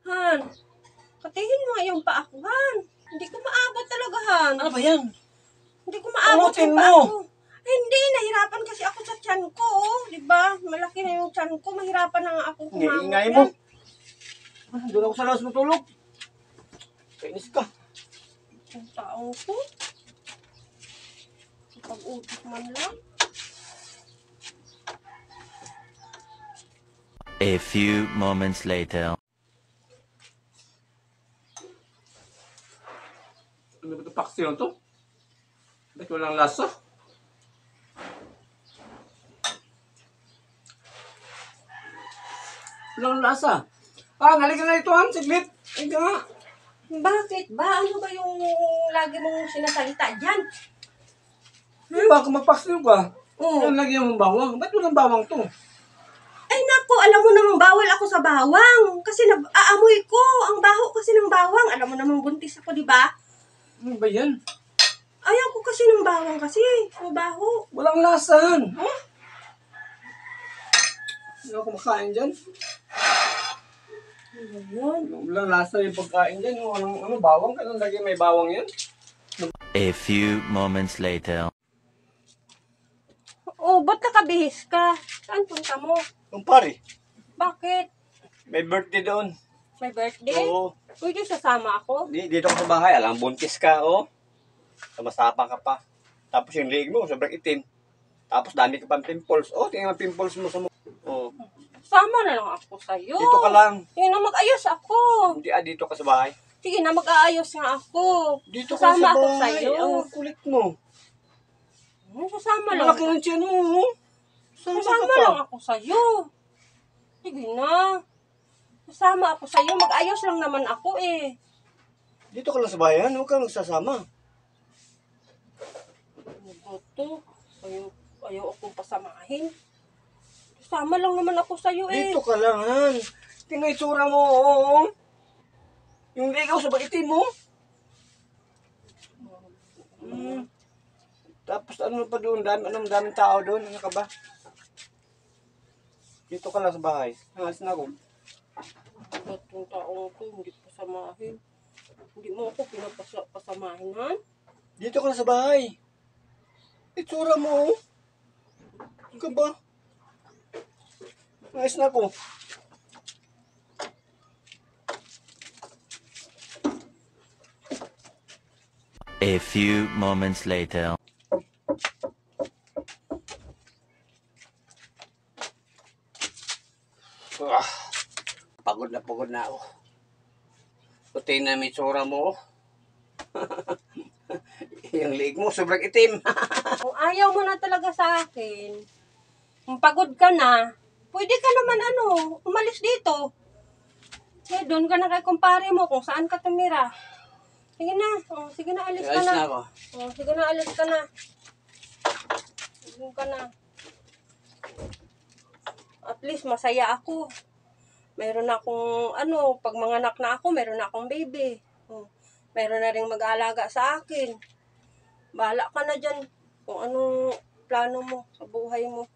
Han, katihin mo nga yung paa ko, Han. Hindi ko maabot talaga, Han. Ano ba yan? Hindi ko maabot Abutin yung paa mo. ko. Hindi, nahirapan kasi ako sa tiyan ko, oh. Diba? Malaki na yung tiyan ko, mahirapan na nga ako kumamot Ingay mo. yan. Doon ako sa labas matulog. Kainis ka. Yung taong ko. Pag-utos man lang. A few moments later. Ano ba ito paksiyon to? Ba't walang lasa? Walang lasa. Halika na ito, Han. Siglit. Halika nga. Bakit ba? Ano ba yung lagi mong sinasalita dyan? Baka mapaksiyon ka. Oo. Yan lagyan mong bawang. Ba't walang bawang to? Ay naku, alam mo namang bawal ako sa bawang. Kasi aamoy ko. Ang baho kasi ng bawang. Alam mo namang buntis ako, di ba? Ano ba yan? Ayaw ko kasi ng bawang kasi. Ang baho. Walang lasa, Han. Huh? Hindi ako kumakain dyan. Ano yun? Walang lasa yung pagkain dyan. Ano, bawang? Kailan lagi may bawang yan? A few moments later. Oh, ba't nakabihis ka? Saan punta mo? Kumpare, Bakit? may birthday doon. May birthday? Oo. Pwede sasama ako? Dito ka sa bahay. Alam, buntis ka, oh. Masapa ka pa. Tapos yung leg mo, sobrang itim. Tapos dami ka pang pimples. Oh, tingnan ang pimples mo sa mukha. Oh. Sama na lang ako sa'yo. Dito ka lang. Sige na, mag-ayos ako. Hindi, dito ka sa bahay. Sige na, mag-aayos nga ako. Dito ka Sasama sa ako bahay. sa'yo. Ang kulit mo. Sasama lang. Malaki ng tiyan mo, oh. Sama ka Sasama pa. lang ako sa'yo. Sige na. Sasama ako sa'yo. Mag-ayos lang naman ako eh. Dito ka lang sa bahay, huwag kang nagsasama. Ano to? Ayaw akong pasamahin. Sasama lang naman ako sa'yo eh. Dito ka lang, Han. Tingnan itsura mo, oh. Yung ligaw sa itim mo. Tapos ano pa doon, daming tao doon, ano ka ba? Dito ka lang sa bahay. Hangalis na ako. Ba't yung taong ko hindi pasamahin? Hindi mo ako pinapasamahin, Han? Dito ka lang sa bahay. Itsura mo, oh. Ano ka ba? Hangalis na ako. A few moments later. Pagod na ako. Puti na may tsura mo. Yung liig mo, sobrang itim. Kung ayaw mo na talaga sa akin, kung pagod ka na, pwede ka naman umalis dito. Eh, doon ka na kay kumpare mo kung saan ka tumira. Sige na, sige na, alis ka Alis na. na ako. Sige na, alis ka na. Doon ka na. At least masaya ako. Meron akong, pag manganak na ako, meron akong baby. Meron na rin mag-aalaga sa akin. Bahala ka na dyan kung anong plano mo sa buhay mo.